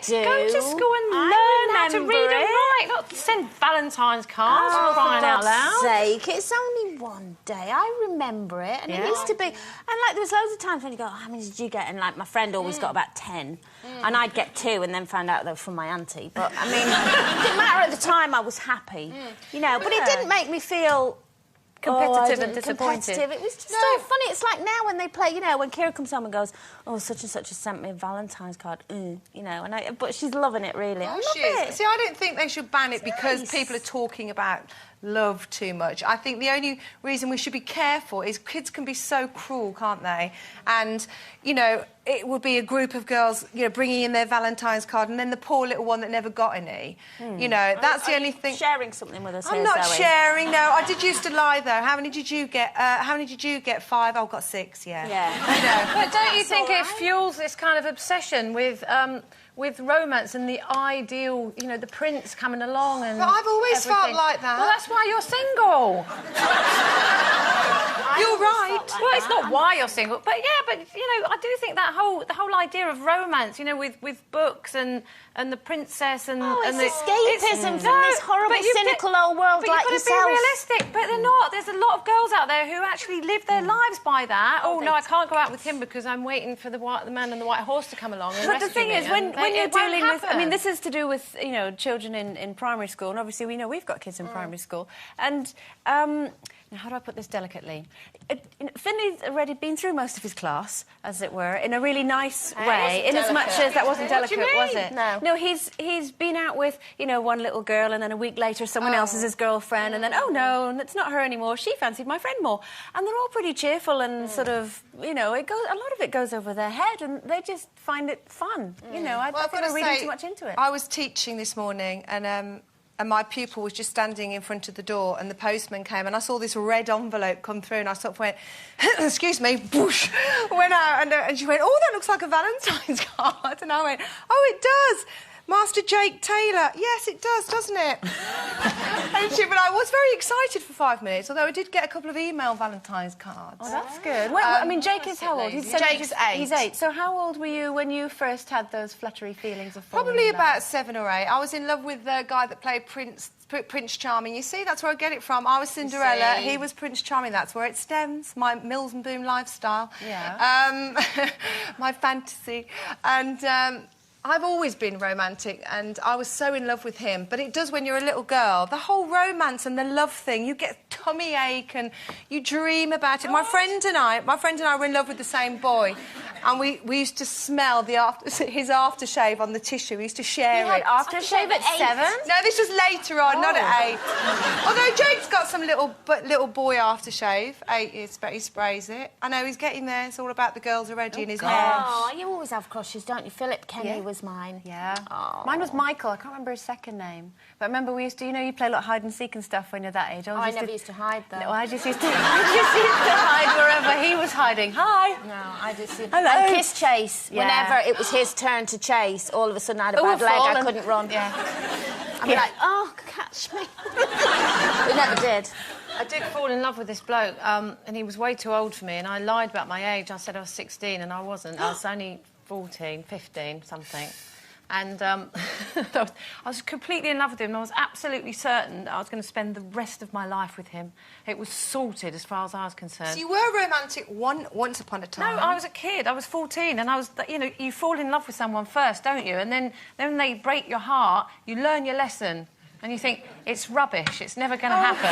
do. Go to school and learn how to read and write, not send Valentine's cards for crying out loud. Sake, it's only one day. I remember it, and it used to be. And like, there was loads of times when you go, oh, how many did you get? And like, my friend always got about 10, and I'd get 2, and then found out they were from my auntie. But I mean, it didn't matter at the time. I was happy, you know. But it didn't make me feel competitive and disappointed. It was just so funny. It's like now when they play, you know, when Kira comes home and goes, oh, such and such has sent me a Valentine's card, you know, but she's loving it, really. I love it. See, I don't think they should ban it because people are talking about love too much. I think the only reason we should be careful is kids can be so cruel, can't they? And, you know, it would be a group of girls, you know, bringing in their Valentine's card and then the poor little one that never got any. You know, that's the only thing. Sharing something with us I'm here, not Zoe. sharing, no. I did used to lie, though. How many did you get? 5? Oh, I've got 6, yeah. Yeah. You know. But don't you think it fuels this kind of obsession with romance and the ideal, you know, the prince coming along and But I've always felt everything? like that. Well, that's why you're single. You're right. Well, it's not why you're single, but yeah, but you know, I do think that the whole idea of romance, you know, with books and the princess and it's the escapism from this horrible, cynical old world but like you've yourself. got to be realistic, but they're not. There's a lot of girls out there who actually live their lives by that. Oh no, I can't go out with him because I'm waiting for the man on the white horse to come along and But the rescue thing me, is, and when you're it won't dealing with... I happen. mean, this is to do with, you know, children in primary school, and obviously we know we've got kids in primary school. And, now, how do I put this delicately? Finley's already been through most of his class, as it were, in a really nice way, in as much as that wasn't delicate, was it? No, he's been out with, you know, one little girl, and then a week later someone else is his girlfriend, and then, oh no, it's not her anymore, she fancied my friend more. And they're all pretty cheerful and sort of, you know, a lot of it goes over their head, and they just find it fun. You know, I think they're reading too much into it. I was teaching this morning, and my pupil was just standing in front of the door, and the postman came, and I saw this red envelope come through, and I sort of went, excuse me, whoosh, went out, and she went, oh, that looks like a Valentine's card. And I went, oh, it does. Master Jake Taylor. Yes, it does, doesn't it? But I was very excited for 5 minutes, although I did get a couple of email Valentine's cards. Oh, that's good. Well, I mean, Jake is how old? Jake's 8. He's 8. So how old were you when you first had those fluttery feelings of falling Probably in love? about 7 or 8. I was in love with the guy that played Prince Charming. You see, that's where I get it from. I was Cinderella, he was Prince Charming. That's where it stems, my Mills and Boon lifestyle. Yeah. My fantasy. And I've always been romantic, and I was so in love with him. But it does when you're a little girl. The whole romance and the love thing, you get tummy ache and you dream about it. My friend and I were in love with the same boy, and we used to smell his aftershave on the tissue. We used to share it. Aftershave at 7? No, this was later on, not at 8. Although Jake's got some little boy aftershave. 8 years, but he sprays it. I know he's getting there. It's all about the girls already in his hair. Oh, you always have crushes, don't you? Philip Kenny was mine. Yeah. Oh. Mine was Michael. I can't remember his second name. But remember, we used to, you know, you play a lot of hide and seek and stuff when you're that age. I never used to hide, though. No, I just used to hide wherever he was hiding. Hi. No, I just... Hello. And kiss chase. Yeah. Whenever it was his turn to chase, all of a sudden I had a bad leg, I couldn't run. Yeah. I'd be like, oh, catch me. We never did. I did fall in love with this bloke, and he was way too old for me, and I lied about my age. I said I was 16, and I wasn't. I was only 14, 15, something. And I was completely in love with him, and I was absolutely certain that I was going to spend the rest of my life with him. It was sorted as far as I was concerned. So you were romantic once upon a time? No, I was a kid. I was 14, and I was, you know, you fall in love with someone first, don't you? And then when they break your heart, you learn your lesson, and you think, it's rubbish, it's never going to happen.